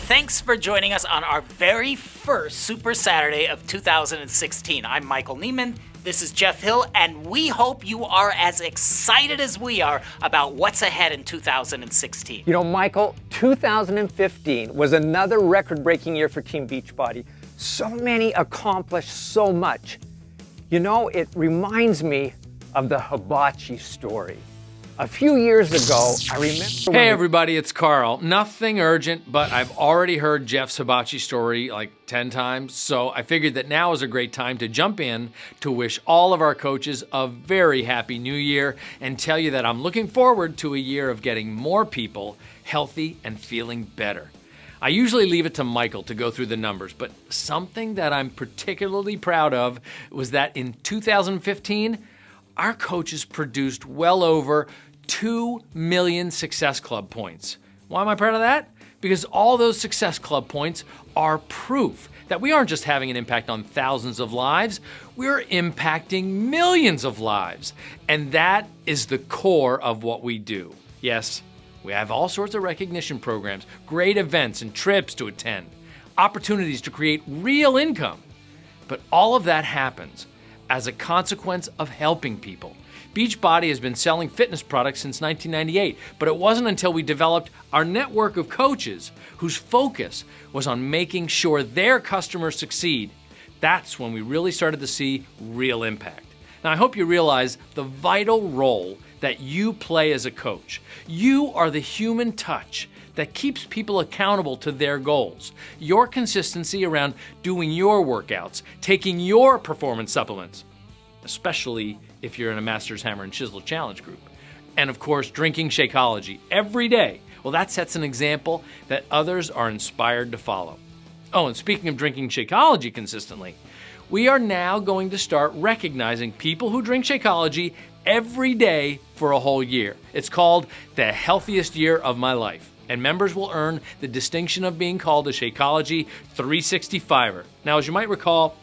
thanks for joining us on our very first Super Saturday of 2016. I'm Michael Neiman, this is Jeff Hill, and we hope you are as excited as we are about what's ahead in 2016. You know, Michael, 2015 was another record-breaking year for Team Beachbody. So many accomplished so much. You know, it reminds me of the hibachi story. A few years ago, I remember... Hey everybody, it's Carl. Nothing urgent, but I've already heard Jeff's hibachi story like 10 times, so I figured that now is a great time to jump in to wish all of our coaches a very happy new year and tell you that I'm looking forward to a year of getting more people healthy and feeling better. I usually leave it to Michael to go through the numbers, but something that I'm particularly proud of was that in 2015, our coaches produced well over 2 million Success Club points. Why am I proud of that? Because all those Success Club points are proof that we aren't just having an impact on thousands of lives, we're impacting millions of lives. And that is the core of what we do. Yes, we have all sorts of recognition programs, great events and trips to attend, opportunities to create real income. But all of that happens as a consequence of helping people. Beachbody has been selling fitness products since 1998, but it wasn't until we developed our network of coaches whose focus was on making sure their customers succeed. That's when we really started to see real impact. Now, I hope you realize the vital role that you play as a coach. You are the human touch that keeps people accountable to their goals. Your consistency around doing your workouts, taking your performance supplements, especially if you're in a Master's Hammer and Chisel Challenge group. And of course, drinking Shakeology every day. Well, that sets an example that others are inspired to follow. Oh, and speaking of drinking Shakeology consistently, we are now going to start recognizing people who drink Shakeology every day for a whole year. It's called the healthiest year of my life. And members will earn the distinction of being called a Shakeology 365er. Now, as you might recall,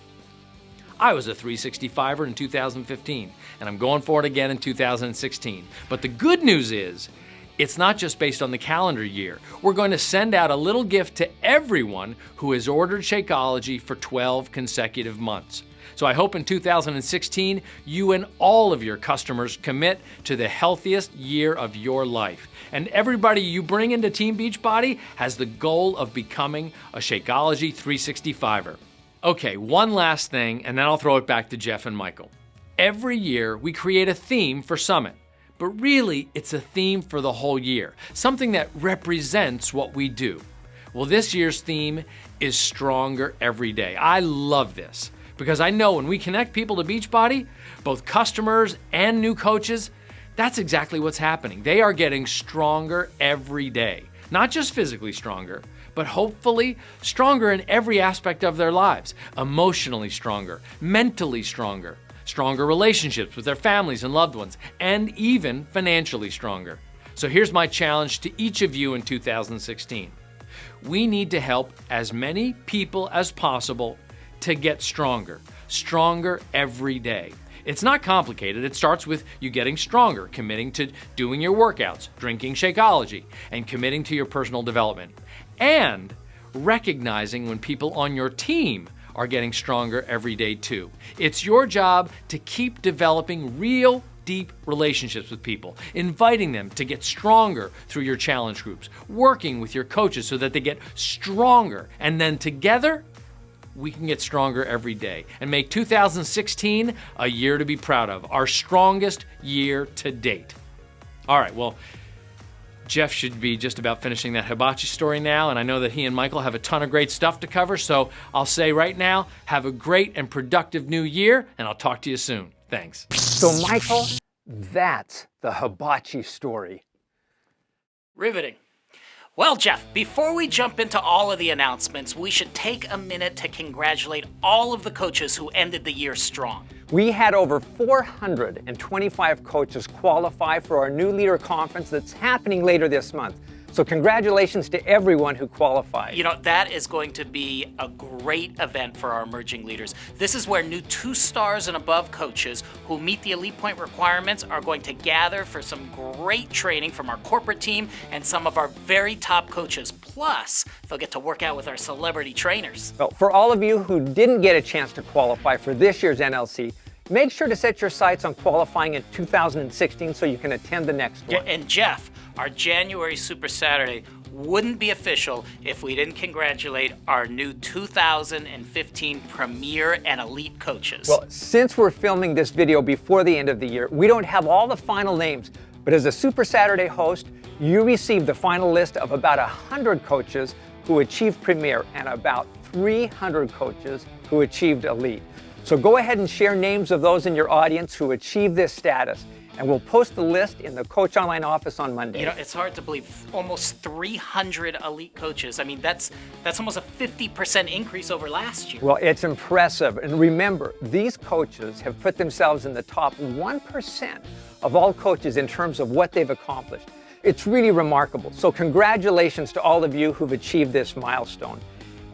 I was a 365er in 2015, and I'm going for it again in 2016. But the good news is, it's not just based on the calendar year. We're going to send out a little gift to everyone who has ordered Shakeology for 12 consecutive months. So I hope in 2016, you and all of your customers commit to the healthiest year of your life. And everybody you bring into Team Beachbody has the goal of becoming a Shakeology 365er. Okay, one last thing, and then I'll throw it back to Jeff and Michael. Every year, we create a theme for Summit, but really, it's a theme for the whole year, something that represents what we do. Well, this year's theme is Stronger Every Day. I love this, because I know when we connect people to Beachbody, both customers and new coaches, that's exactly what's happening. They are getting stronger every day. Not just physically stronger, but hopefully stronger in every aspect of their lives. Emotionally stronger, mentally stronger, stronger relationships with their families and loved ones, and even financially stronger. So here's my challenge to each of you in 2016. We need to help as many people as possible to get stronger every day. It's not complicated. It starts with you getting stronger, committing to doing your workouts, drinking Shakeology, and committing to your personal development. And recognizing when people on your team are getting stronger every day too. It's your job to keep developing real, deep relationships with people, inviting them to get stronger through your challenge groups, working with your coaches so that they get stronger, and then together, we can get stronger every day and make 2016 a year to be proud of, our strongest year to date. All right, well, Jeff should be just about finishing that hibachi story now, and I know that he and Michael have a ton of great stuff to cover, so I'll say right now, have a great and productive new year, and I'll talk to you soon. Thanks. So, Michael, that's the hibachi story. Riveting. Well, Jeff, before we jump into all of the announcements, we should take a minute to congratulate all of the coaches who ended the year strong. We had over 425 coaches qualify for our new leader conference that's happening later this month. So congratulations to everyone who qualified. You know, that is going to be a great event for our emerging leaders. This is where new 2-stars and above coaches who meet the Elite Point requirements are going to gather for some great training from our corporate team and some of our very top coaches. Plus, they'll get to work out with our celebrity trainers. Well, for all of you who didn't get a chance to qualify for this year's NLC, make sure to set your sights on qualifying in 2016 so you can attend the next one. And Jeff, our January Super Saturday wouldn't be official if we didn't congratulate our new 2015 Premier and Elite coaches. Well, since we're filming this video before the end of the year, we don't have all the final names, but as a Super Saturday host, you received the final list of about 100 coaches who achieved Premier and about 300 coaches who achieved Elite. So go ahead and share names of those in your audience who achieved this status, and we'll post the list in the Coach Online office on Monday. You know, it's hard to believe, almost 300 elite coaches. I mean, that's almost a 50% increase over last year. Well, it's impressive. And remember, these coaches have put themselves in the top 1% of all coaches in terms of what they've accomplished. It's really remarkable. So congratulations to all of you who've achieved this milestone.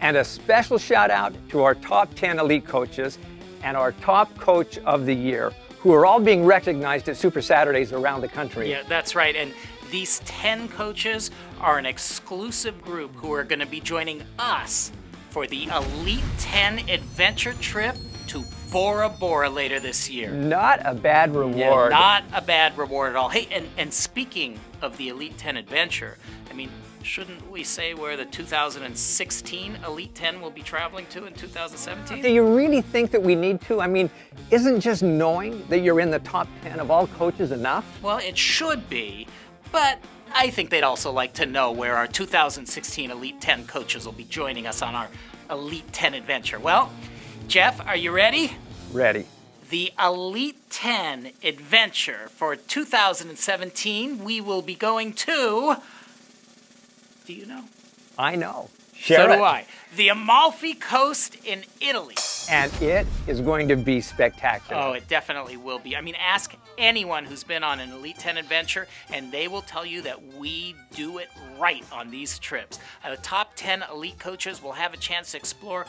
And a special shout out to our top 10 elite coaches and our top coach of the year, who are all being recognized at Super Saturdays around the country. Yeah, that's right. And these 10 coaches are an exclusive group who are going to be joining us for the Elite 10 adventure trip to Bora Bora later this year. Not a bad reward. Yeah, not a bad reward at all. Hey, and speaking of the Elite 10 adventure, I mean, shouldn't we say where the 2016 Elite 10 will be traveling to in 2017? Do you really think that we need to? I mean, isn't just knowing that you're in the top 10 of all coaches enough? Well, it should be, but I think they'd also like to know where our 2016 Elite 10 coaches will be joining us on our Elite 10 adventure. Well, Jeff, are you ready? Ready. The Elite 10 adventure for 2017, we will be going to... Do you know? I know. So do I. The Amalfi Coast in Italy. And it is going to be spectacular. Oh, it definitely will be. I mean, ask anyone who's been on an Elite 10 adventure, and they will tell you that we do it right on these trips. The top 10 elite coaches will have a chance to explore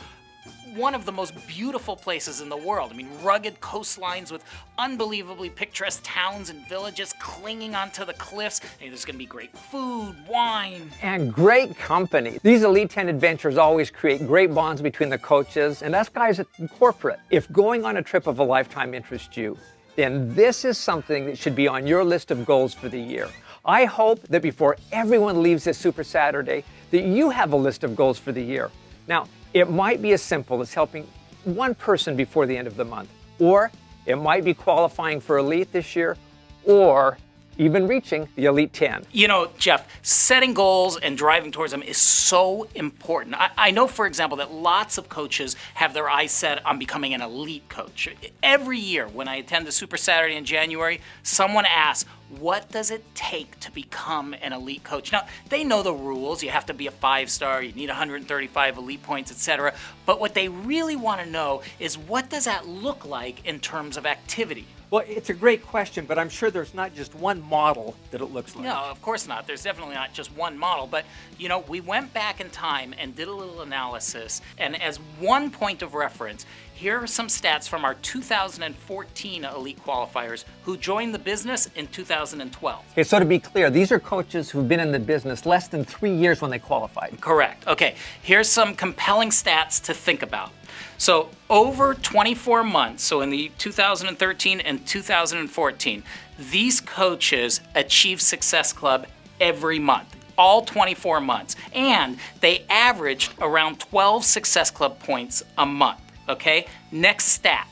one of the most beautiful places in the world. I mean, rugged coastlines with unbelievably picturesque towns and villages clinging onto the cliffs. And there's going to be great food, wine. And great company. These Elite 10 adventures always create great bonds between the coaches and us guys at corporate. If going on a trip of a lifetime interests you, then this is something that should be on your list of goals for the year. I hope that before everyone leaves this Super Saturday, that you have a list of goals for the year. Now, it might be as simple as helping one person before the end of the month, or it might be qualifying for Elite this year, or even reaching the Elite 10. You know, Jeff, setting goals and driving towards them is so important. I know, for example, that lots of coaches have their eyes set on becoming an elite coach. Every year when I attend the Super Saturday in January, someone asks, what does it take to become an elite coach? Now, they know the rules. You have to be a 5-star, you need 135 elite points, etc. But what they really want to know is, what does that look like in terms of activity? Well, it's a great question, but I'm sure there's not just one model that it looks like. No, of course not. There's definitely not just one model. But, you know, we went back in time and did a little analysis. And as one point of reference, here are some stats from our 2014 elite qualifiers who joined the business in 2012. Okay, so to be clear, these are coaches who've been in the business less than 3 years when they qualified. Correct. Okay, here's some compelling stats to think about. So over 24 months, so in the 2013 and 2014, these coaches achieved Success Club every month, all 24 months. And they averaged around 12 Success Club points a month, okay? Next stat,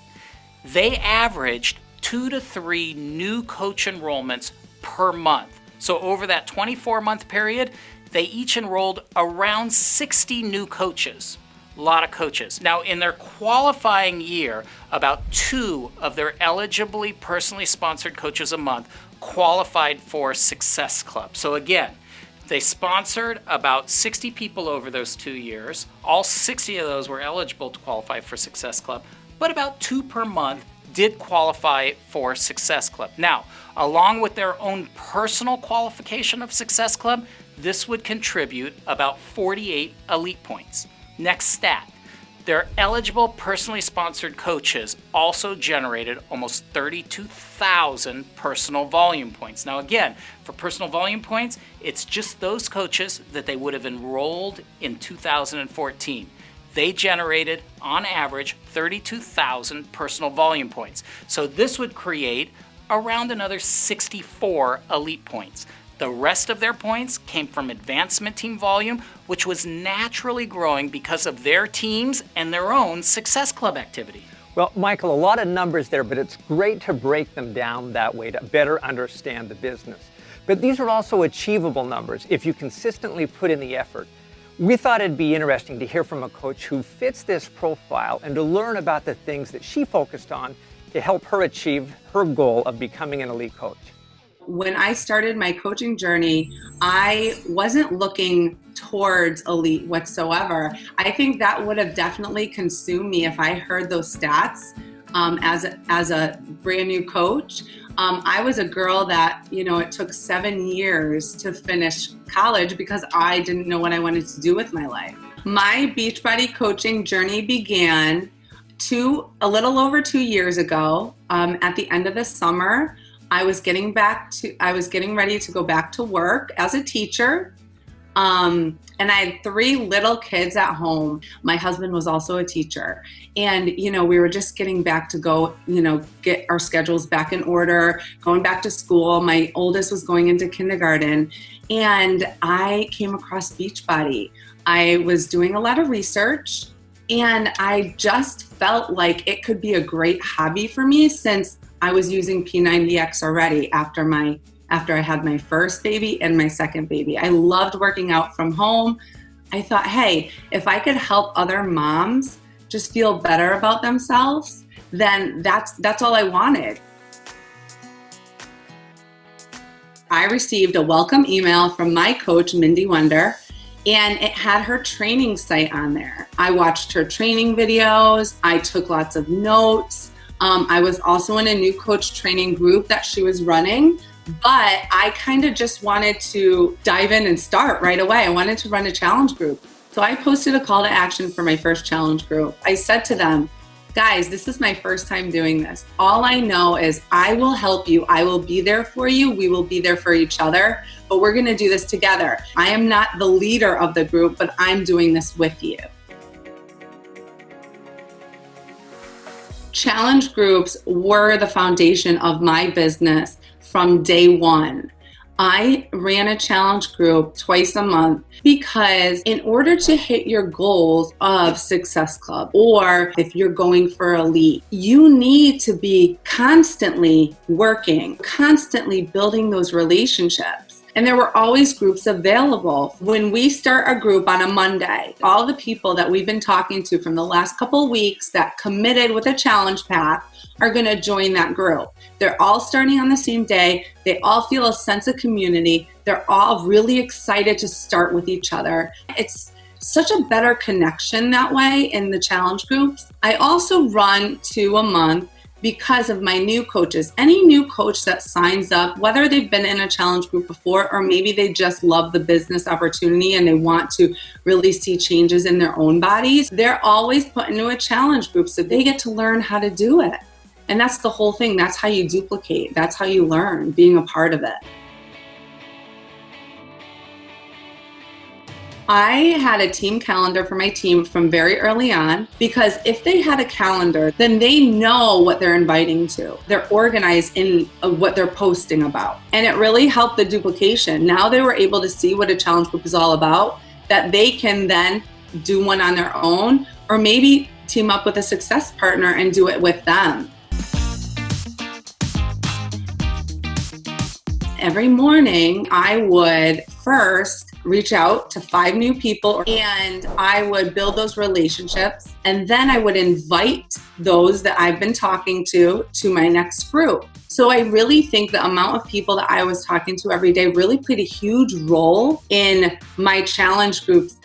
they averaged 2 to 3 new coach enrollments per month. So over that 24-month period, they each enrolled around 60 new coaches. A lot of coaches. Now, in their qualifying year, about 2 of their eligibly personally sponsored coaches a month qualified for Success Club. So again, they sponsored about 60 people over those 2 years. All 60 of those were eligible to qualify for Success Club, but about 2 per month did qualify for Success Club. Now, along with their own personal qualification of Success Club, this would contribute about 48 elite points. Next stat. Their eligible personally sponsored coaches also generated almost 32,000 personal volume points. Now again, for personal volume points, it's just those coaches that they would have enrolled in 2014. They generated, on average, 32,000 personal volume points. So this would create around another 64 elite points. The rest of their points came from advancement team volume, which was naturally growing because of their teams and their own Success Club activity. Well, Michael, a lot of numbers there, but it's great to break them down that way to better understand the business. But these are also achievable numbers if you consistently put in the effort. We thought it'd be interesting to hear from a coach who fits this profile and to learn about the things that she focused on to help her achieve her goal of becoming an elite coach. When I started my coaching journey, I wasn't looking towards elite whatsoever. I think that would have definitely consumed me if I heard those stats as a brand new coach. I was a girl that, it took 7 years to finish college because I didn't know what I wanted to do with my life. My Beachbody coaching journey began a little over 2 years ago. At the end of the summer, I was getting ready to go back to work as a teacher. And I had 3 little kids at home. My husband was also a teacher. And, we were just getting back to go, get our schedules back in order, going back to school. My oldest was going into kindergarten. And I came across Beachbody. I was doing a lot of research. And I just felt like it could be a great hobby for me since I was using P90X already after I had my first baby and my second baby. I loved working out from home. I thought, hey, if I could help other moms just feel better about themselves, then that's all I wanted. I received a welcome email from my coach, Mindy Wonder, and it had her training site on there. I watched her training videos. I took lots of notes. I was also in a new coach training group that she was running, but I kind of just wanted to dive in and start right away. I wanted to run a challenge group. So I posted a call to action for my first challenge group. I said to them, guys, this is my first time doing this. All I know is I will help you. I will be there for you. We will be there for each other, but we're going to do this together. I am not the leader of the group, but I'm doing this with you. Challenge groups were the foundation of my business from day one. I ran a challenge group twice a month because in order to hit your goals of Success Club, or if you're going for elite, you need to be constantly working, constantly building those relationships. And there were always groups available. When we start a group on a Monday, all the people that we've been talking to from the last couple of weeks that committed with a challenge path are going to join that group. They're all starting on the same day. They all feel a sense of community. They're all really excited to start with each other. It's such a better connection that way in the challenge groups. I also run 2 a month because of my new coaches. Any new coach that signs up, whether they've been in a challenge group before or maybe they just love the business opportunity and they want to really see changes in their own bodies, they're always put into a challenge group so they get to learn how to do it. And that's the whole thing. That's how you duplicate. That's how you learn, being a part of it. I had a team calendar for my team from very early on because if they had a calendar, then they know what they're inviting to. They're organized in what they're posting about. And it really helped the duplication. Now they were able to see what a challenge group is all about, that they can then do one on their own or maybe team up with a success partner and do it with them. Every morning, I would first reach out to 5 new people and I would build those relationships. And then I would invite those that I've been talking to my next group. So I really think the amount of people that I was talking to every day really played a huge role in my challenge groups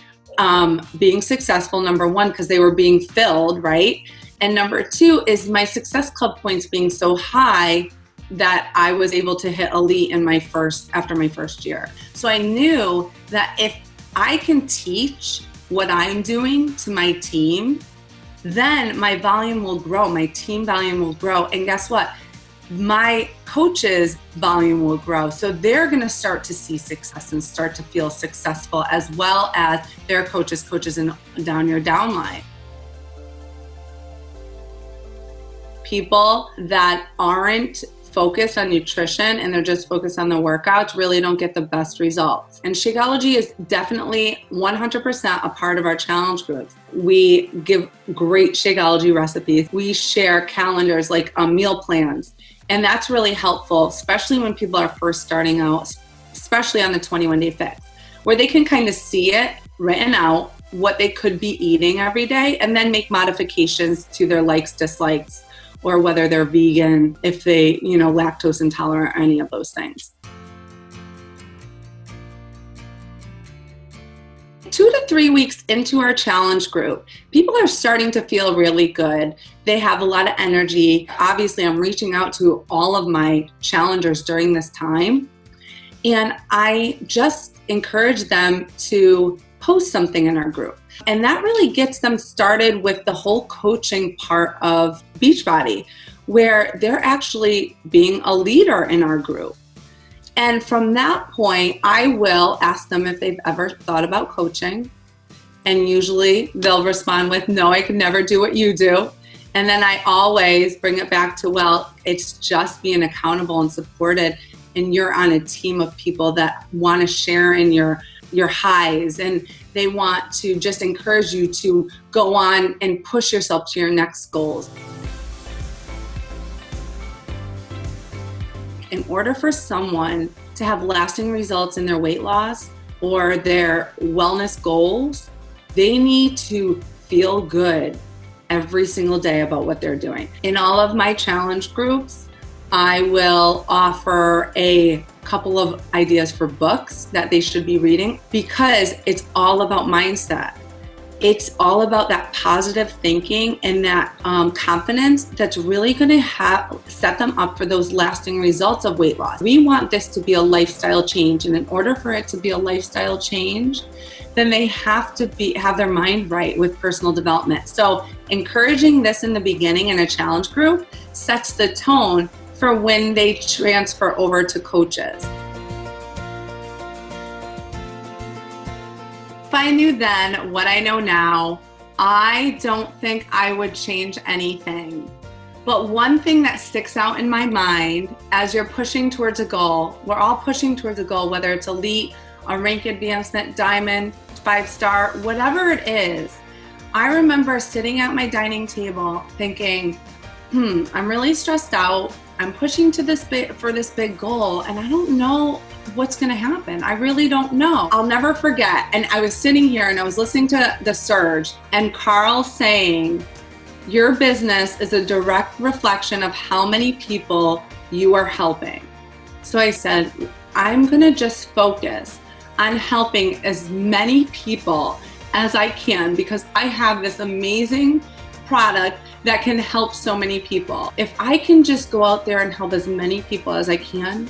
being successful, number one, because they were being filled, right? And number 2 is my Success Club points being so high that I was able to hit elite after my first year. So I knew that if I can teach what I'm doing to my team, then my volume will grow, my team volume will grow. And guess what? My coaches' volume will grow. So they're going to start to see success and start to feel successful, as well as their coaches and down your downline. People that aren't focused on nutrition and they're just focused on the workouts really don't get the best results. And Shakeology is definitely 100% a part of our challenge groups. We give great Shakeology recipes. We share calendars, like meal plans. And that's really helpful, especially when people are first starting out, especially on the 21-day fix, where they can kind of see it written out, what they could be eating every day, and then make modifications to their likes, dislikes, or whether they're vegan, if they, lactose intolerant, or any of those things. 2 to 3 weeks into our challenge group, people are starting to feel really good. They have a lot of energy. Obviously, I'm reaching out to all of my challengers during this time, and I just encourage them to post something in our group. And that really gets them started with the whole coaching part of Beachbody, where they're actually being a leader in our group. And from that point, I will ask them if they've ever thought about coaching. And usually they'll respond with, no, I could never do what you do. And then I always bring it back to, well, it's just being accountable and supported. And you're on a team of people that want to share in your highs, and they want to just encourage you to go on and push yourself to your next goals. In order for someone to have lasting results in their weight loss or their wellness goals, they need to feel good every single day about what they're doing. In all of my challenge groups, I will offer a couple of ideas for books that they should be reading, because it's all about mindset. It's all about that positive thinking and that confidence that's really going to set them up for those lasting results of weight loss. We want this to be a lifestyle change, and in order for it to be a lifestyle change, then they have to have their mind right with personal development. So encouraging this in the beginning in a challenge group sets the tone for when they transfer over to coaches. If I knew then what I know now, I don't think I would change anything. But one thing that sticks out in my mind as you're pushing towards a goal, we're all pushing towards a goal, whether it's elite, a rank advancement, diamond, 5-star, whatever it is. I remember sitting at my dining table thinking, I'm really stressed out. I'm pushing to this big goal, and I don't know what's going to happen. I really don't know. I'll never forget. And I was sitting here and I was listening to The Surge, and Carl saying, your business is a direct reflection of how many people you are helping. So I said, I'm going to just focus on helping as many people as I can, because I have this amazing product that can help so many people. If I can just go out there and help as many people as I can,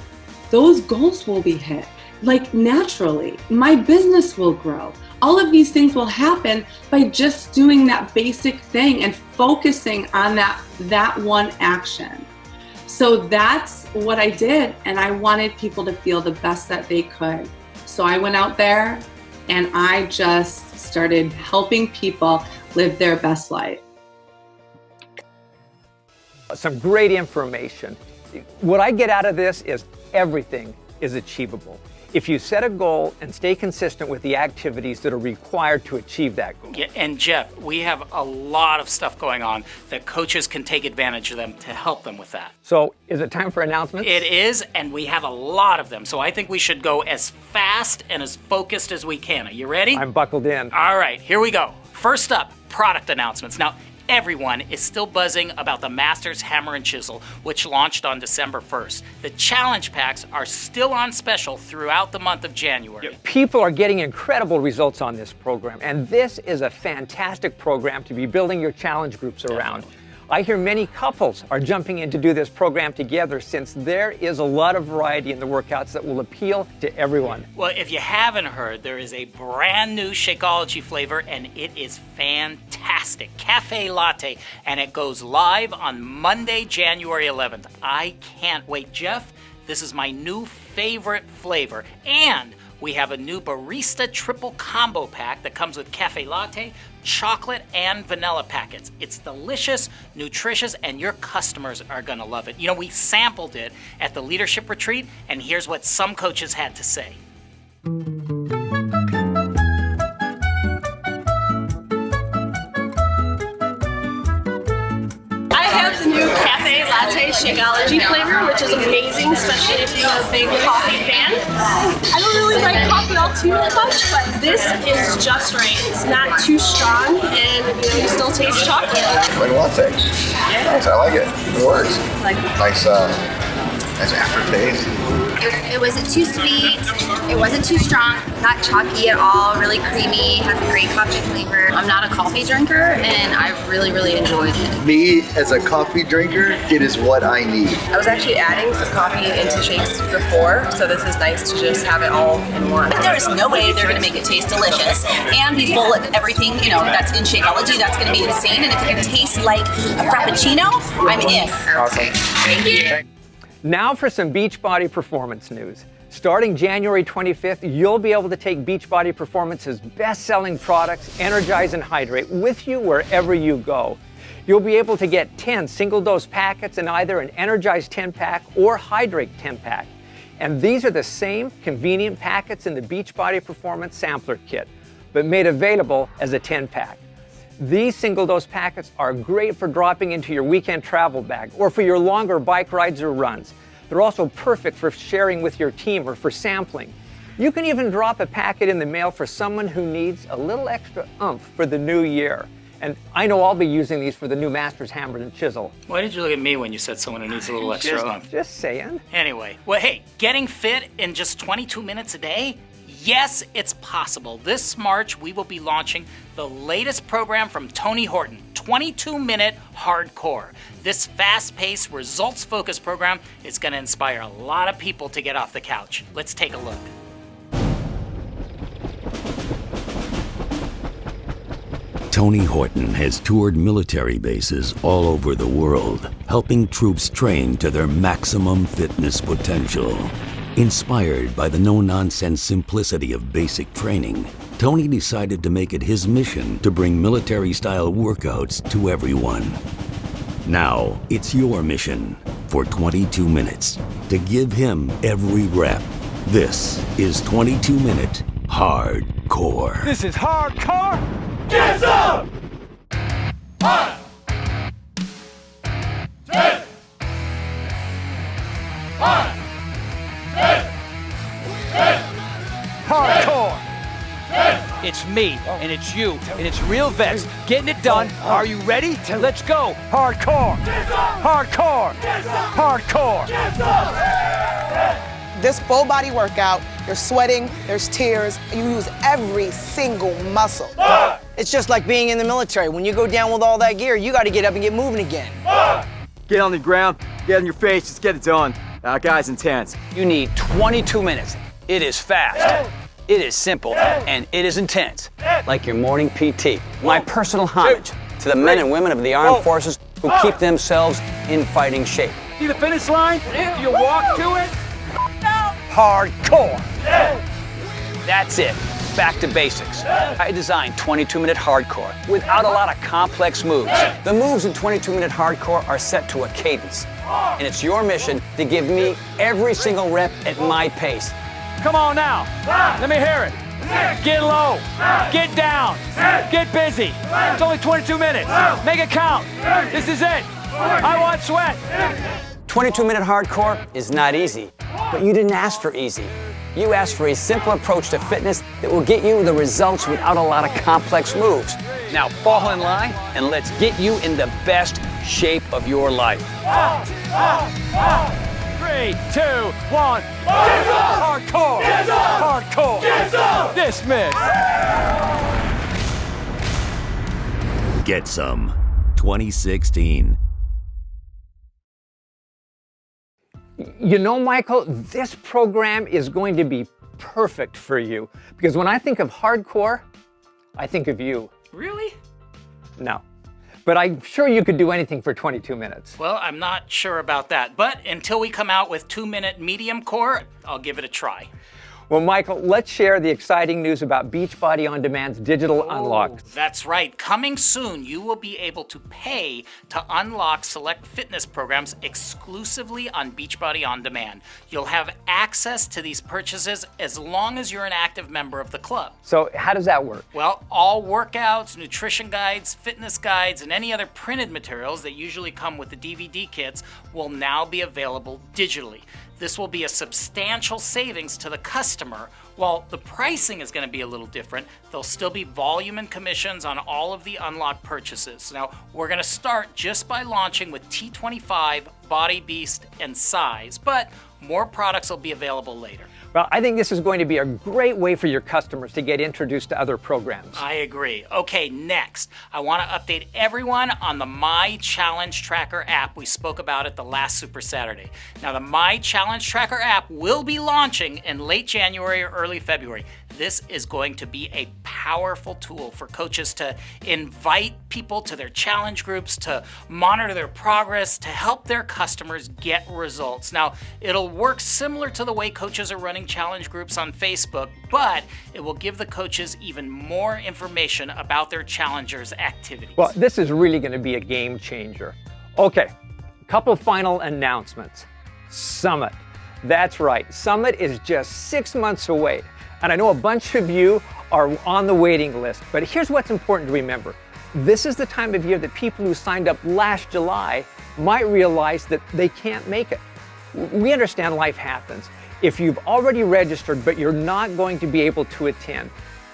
those goals will be hit. Like naturally, my business will grow. All of these things will happen by just doing that basic thing and focusing on that one action. So that's what I did, and I wanted people to feel the best that they could. So I went out there and I just started helping people live their best life. Some great information. What I get out of this is everything is achievable if you set a goal and stay consistent with the activities that are required to achieve that goal. Yeah, and Jeff, we have a lot of stuff going on that coaches can take advantage of them to help them with that. So is it time for announcements? It is, and we have a lot of them. So I think we should go as fast and as focused as we can. Are you ready? I'm buckled in. All right, here we go. First up, product announcements. Now, everyone is still buzzing about the Masters Hammer and Chisel, which launched on December 1st. The challenge packs are still on special throughout the month of January. People are getting incredible results on this program, and this is a fantastic program to be building your challenge groups around. I hear many couples are jumping in to do this program together since there is a lot of variety in the workouts that will appeal to everyone. Well, if you haven't heard, there is a brand new Shakeology flavor, and it is fantastic. Cafe Latte, and it goes live on Monday, January 11th. I can't wait. Jeff, this is my new favorite flavor. And we have a new Barista Triple Combo Pack that comes with Cafe Latte, chocolate, and vanilla packets. It's delicious, nutritious, and your customers are gonna love it. You know, we sampled it at the leadership retreat, and here's what some coaches had to say. I have the new Cafe Latte Shakeology flavor, which is amazing, especially if you're a big coffee fan. I don't really like coffee all too much, but this is just right. It's not too strong, and you still taste chocolate. Like latte. Nice, I like it. It works. Nice aftertaste. It wasn't too sweet, it wasn't too strong, not chalky at all, really creamy, has a great coffee flavor. I'm not a coffee drinker, and I really, really enjoyed it. Me, as a coffee drinker, it is what I need. I was actually adding some coffee into shakes before, so this is nice to just have it all in one. There is no way they're going to make it taste delicious and be full of everything, that's in Shakeology. That's going to be insane. And if it can taste like a Frappuccino, I'm in. Awesome. Thank you. Now for some Beachbody Performance news. Starting January 25th, you'll be able to take Beachbody Performance's best-selling products, Energize and Hydrate, with you wherever you go. You'll be able to get 10 single-dose packets in either an Energize 10-pack or Hydrate 10-pack. And these are the same convenient packets in the Beachbody Performance Sampler Kit, but made available as a 10-pack. These single-dose packets are great for dropping into your weekend travel bag or for your longer bike rides or runs. They're also perfect for sharing with your team or for sampling. You can even drop a packet in the mail for someone who needs a little extra oomph for the new year. And I know I'll be using these for the new Masters Hammer and Chisel. Why did you look at me when you said someone who needs a little extra oomph? Just saying. Anyway, well, hey, getting fit in just 22 minutes a day? Yes, it's possible. This March, we will be launching the latest program from Tony Horton, 22-minute hardcore. This fast-paced, results-focused program is going to inspire a lot of people to get off the couch. Let's take a look. Tony Horton has toured military bases all over the world, helping troops train to their maximum fitness potential. Inspired by the no-nonsense simplicity of basic training, Tony decided to make it his mission to bring military-style workouts to everyone. Now, it's your mission for 22 minutes to give him every rep. This is 22-minute hardcore. This is hardcore. Get some! 1, 2, 1. Hardcore. It's me, and it's you, and it's real vets. Getting it done. Are you ready? Let's go. Hardcore. Hardcore. Hardcore. This full body workout, you're sweating, there's tears, you use every single muscle. It's just like being in the military. When you go down with all that gear, you got to get up and get moving again. Get on the ground, get on your face, just get it done. Guy's intense. You need 22 minutes. It is fast, it is simple, and it is intense. Like your morning PT. My personal homage to the men and women of the armed forces who keep themselves in fighting shape. See the finish line? Do you walk to it? Hardcore. That's it. Back to basics. I designed 22-minute hardcore without a lot of complex moves. The moves in 22-minute hardcore are set to a cadence. And it's your mission to give me every single rep at my pace. Come on now. Let me hear it. Get low. Get down. Get busy. It's only 22 minutes. Make it count. This is it. I want sweat. 22-minute hardcore is not easy, but you didn't ask for easy. You asked for a simple approach to fitness that will get you the results without a lot of complex moves. Now fall in line and let's get you in the best shape of your life. 3, 2, 1. Hardcore. Hardcore. Dismiss. Get Some 2016. You know, Michael, this program is going to be perfect for you because when I think of hardcore, I think of you. Really? No. But I'm sure you could do anything for 22 minutes. Well, I'm not sure about that. But until we come out with 2-minute medium core, I'll give it a try. Well, Michael, let's share the exciting news about Beachbody On Demand's digital unlock. That's right. Coming soon, you will be able to pay to unlock select fitness programs exclusively on Beachbody On Demand. You'll have access to these purchases as long as you're an active member of the club. So how does that work? Well, all workouts, nutrition guides, fitness guides, and any other printed materials that usually come with the DVD kits will now be available digitally. This will be a substantial savings to the customer. While the pricing is going to be a little different, there'll still be volume and commissions on all of the unlocked purchases. Now, we're going to start just by launching with T25, Body Beast, and Size, but more products will be available later. Well, I think this is going to be a great way for your customers to get introduced to other programs. I agree. Okay, next, I want to update everyone on the My Challenge Tracker app we spoke about at the last Super Saturday. Now, the My Challenge Tracker app will be launching in late January or early February. This is going to be a powerful tool for coaches to invite people to their challenge groups, to monitor their progress, to help their customers get results. Now, it'll work similar to the way coaches are running challenge groups on Facebook, but it will give the coaches even more information about their challengers' activities. Well, this is really going to be a game changer. Okay, a couple final announcements. Summit. That's right, Summit is just 6 months away. And I know a bunch of you are on the waiting list, but here's what's important to remember. This is the time of year that people who signed up last July might realize that they can't make it. We understand life happens. If you've already registered but you're not going to be able to attend,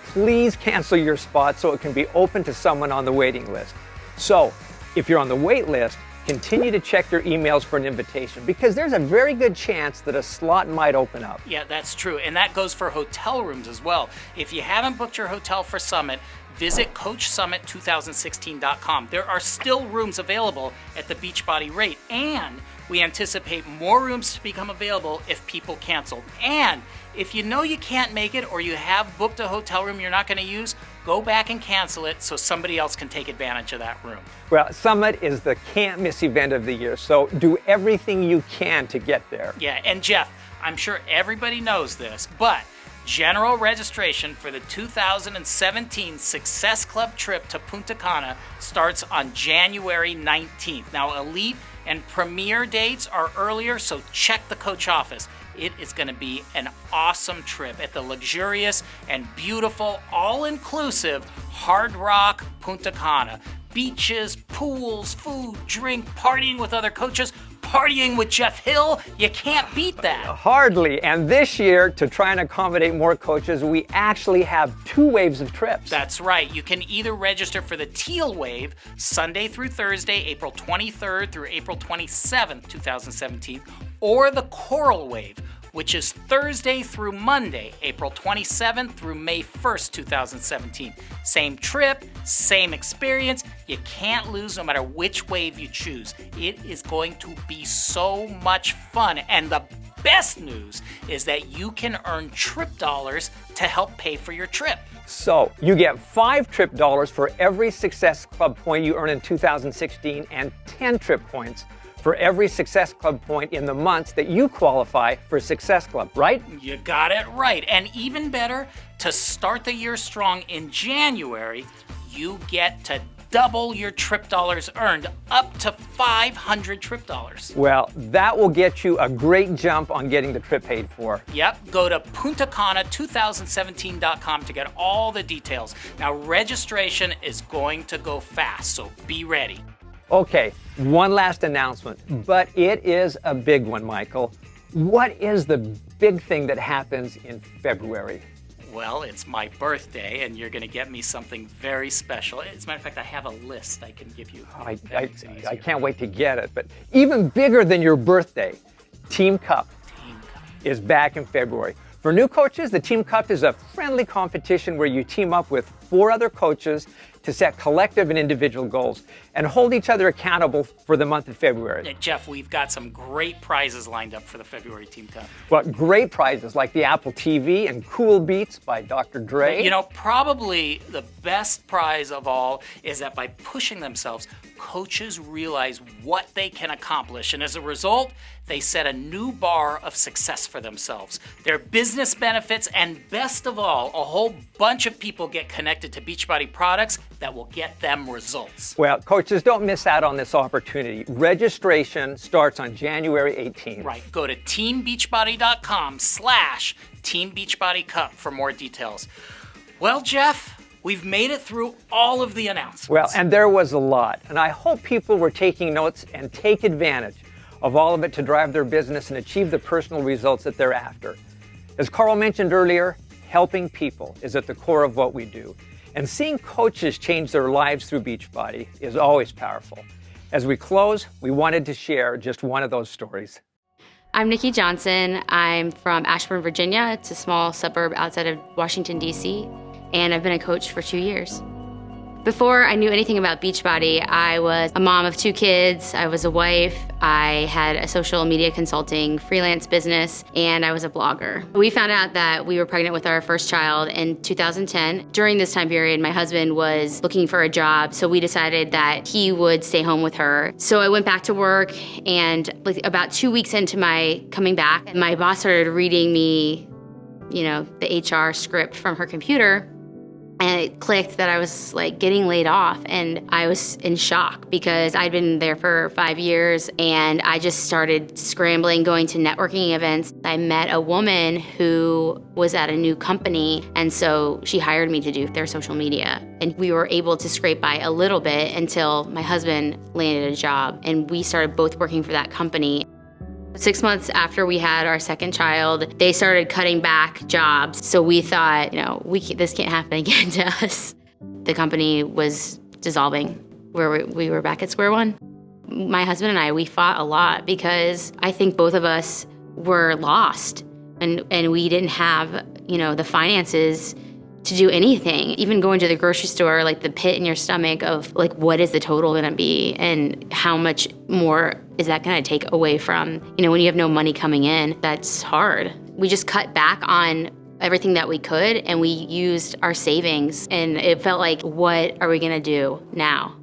please cancel your spot so it can be open to someone on the waiting list. So, if you're on the wait list, continue to check your emails for an invitation because there's a very good chance that a slot might open up. Yeah, that's true. And that goes for hotel rooms as well. If you haven't booked your hotel for Summit, visit CoachSummit2016.com. There are still rooms available at the Beachbody rate, and we anticipate more rooms to become available if people cancel. And if you know you can't make it or you have booked a hotel room you're not going to use, go back and cancel it so somebody else can take advantage of that room. Well, Summit is the can't miss event of the year, so do everything you can to get there. Yeah, and Jeff, I'm sure everybody knows this, but general registration for the 2017 Success Club trip to Punta Cana starts on January 19th. Now, Elite and Premier dates are earlier, so check the coach office. It is going to be an awesome trip at the luxurious and beautiful, all-inclusive Hard Rock Punta Cana. Beaches, pools, food, drink, partying with other coaches, partying with Jeff Hill. You can't beat that. Hardly. And this year, to try and accommodate more coaches, we actually have 2 waves of trips. That's right. You can either register for the Teal Wave, Sunday through Thursday, April 23rd through April 27th, 2017, or the Coral Wave, which is Thursday through Monday, April 27th through May 1st, 2017. Same trip, same experience. You can't lose no matter which wave you choose. It is going to be so much fun. And the best news is that you can earn trip dollars to help pay for your trip. So you get 5 trip dollars for every Success Club point you earn in 2016 and 10 trip points for every Success Club point in the months that you qualify for Success Club, right? You got it right. And even better, to start the year strong in January, you get to double your trip dollars earned, up to 500 trip dollars. Well, that will get you a great jump on getting the trip paid for. Yep, go to puntacana2017.com to get all the details. Now, registration is going to go fast, so be ready. Okay, one last announcement, but it is a big one, Michael. What is the big thing that happens in February? Well, it's my birthday, and you're going to get me something very special. As a matter of fact, I have a list I can give you. I can't wait to get it, but even bigger than your birthday, Team Cup is back in February. For new coaches, the Team Cup is a friendly competition where you team up with 4 other coaches to set collective and individual goals and hold each other accountable for the month of February. Jeff, we've got some great prizes lined up for the February Team 10. Well, great prizes like the Apple TV and Cool Beats by Dr. Dre. You know, probably the best prize of all is that by pushing themselves, coaches realize what they can accomplish, and as a result, they set a new bar of success for themselves. Their business benefits, and best of all, a whole bunch of people get connected to Beachbody products that will get them results. Well, coaches, don't miss out on this opportunity. Registration starts on January 18th. Right, go to teambeachbody.com/Team Beachbody Cup for more details. Well, Jeff, we've made it through all of the announcements. Well, and there was a lot, and I hope people were taking notes and take advantage of all of it to drive their business and achieve the personal results that they're after. As Carl mentioned earlier, helping people is at the core of what we do. And seeing coaches change their lives through Beachbody is always powerful. As we close, we wanted to share just one of those stories. I'm Nikki Johnson. I'm from Ashburn, Virginia. It's a small suburb outside of Washington, D.C., and I've been a coach for 2 years. Before I knew anything about Beachbody, I was a mom of 2 kids, I was a wife, I had a social media consulting freelance business, and I was a blogger. We found out that we were pregnant with our first child in 2010. During this time period, my husband was looking for a job, so we decided that he would stay home with her. So I went back to work, and about 2 weeks into my coming back, my boss started reading me, the HR script from her computer. And it clicked that I was getting laid off, and I was in shock because I'd been there for 5 years, and I just started scrambling, going to networking events. I met a woman who was at a new company, and so she hired me to do their social media. And we were able to scrape by a little bit until my husband landed a job, and we started both working for that company. 6 months after we had our second child, they started cutting back jobs. So we thought, this can't happen again to us. The company was dissolving, where we were back at square one. My husband and I, we fought a lot because I think both of us were lost, and we didn't have, the finances to do anything. Even going to the grocery store, the pit in your stomach of what is the total gonna be, and how much more is that gonna take away from, when you have no money coming in, that's hard. We just cut back on everything that we could, and we used our savings, and it felt like, what are we gonna do now?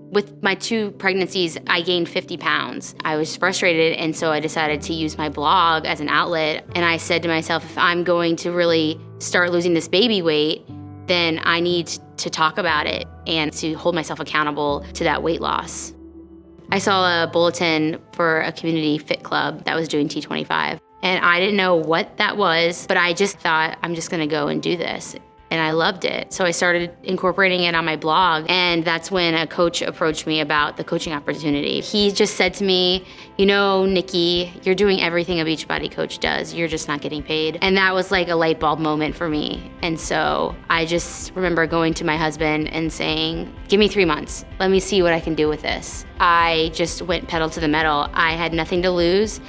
With my 2 pregnancies, I gained 50 pounds. I was frustrated, and so I decided to use my blog as an outlet. And I said to myself, if I'm going to really start losing this baby weight, then I need to talk about it and to hold myself accountable to that weight loss. I saw a bulletin for a community fit club that was doing T25. And I didn't know what that was, but I just thought, I'm just gonna go and do this. And I loved it. So I started incorporating it on my blog, and that's when a coach approached me about the coaching opportunity. He just said to me, Nikki, you're doing everything a Beachbody coach does, you're just not getting paid. And that was like a light bulb moment for me. And so I just remember going to my husband and saying, give me 3 months, let me see what I can do with this. I just went pedal to the metal. I had nothing to lose.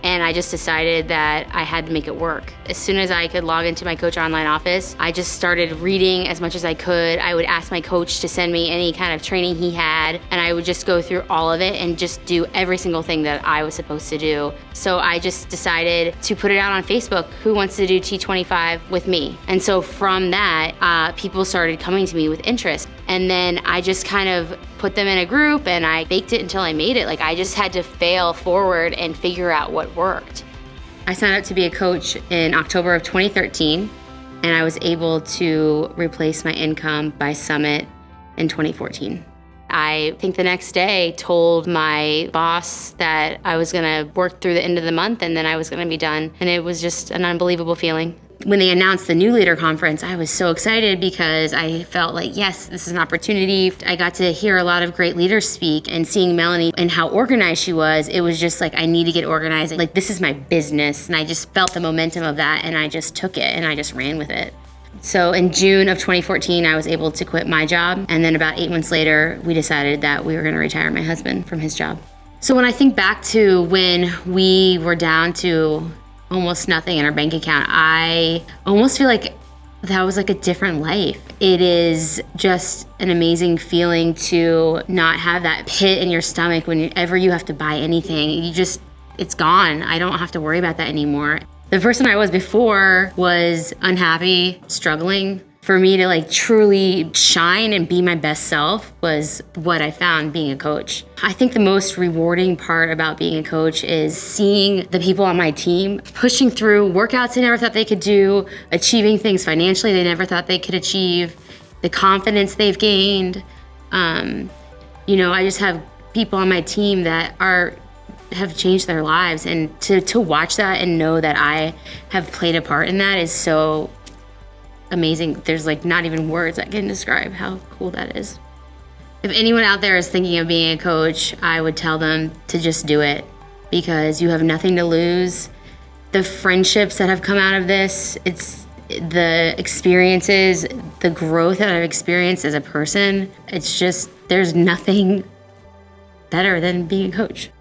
And I just decided that I had to make it work. As soon as I could log into my Coach Online office, I just started reading as much as I could. I would ask my coach to send me any kind of training he had, and I would just go through all of it and just do every single thing that I was supposed to do. So I just decided to put it out on Facebook, who wants to do T25 with me? And so from that, people started coming to me with interest. And then I just kind of put them in a group, and I faked it until I made it. I just had to fail forward and figure out what worked. I signed up to be a coach in October of 2013, and I was able to replace my income by Summit in 2014. I think the next day told my boss that I was gonna work through the end of the month, and then I was gonna be done. And it was just an unbelievable feeling. When they announced the New Leader Conference, I was so excited because I felt like, yes, this is an opportunity. I got to hear a lot of great leaders speak, and seeing Melanie and how organized she was, it was just I need to get organized. This is my business. And I just felt the momentum of that, and I just took it and I just ran with it. So in June of 2014, I was able to quit my job. And then about 8 months later, we decided that we were gonna retire my husband from his job. So when I think back to when we were down to almost nothing in our bank account, I almost feel like that was like a different life. It is just an amazing feeling to not have that pit in your stomach whenever you have to buy anything. It's gone. I don't have to worry about that anymore. The person I was before was unhappy, struggling. For me to like truly shine and be my best self was what I found being a coach. I think the most rewarding part about being a coach is seeing the people on my team pushing through workouts they never thought they could do, achieving things financially they never thought they could achieve, the confidence they've gained. I just have people on my team that have changed their lives, and to watch that and know that I have played a part in that is so amazing. There's like not even words that can describe how cool that is. If anyone out there is thinking of being a coach, I would tell them to just do it, because you have nothing to lose. The friendships that have come out of this, it's the experiences, the growth that I've experienced as a person. It's just, there's nothing better than being a coach.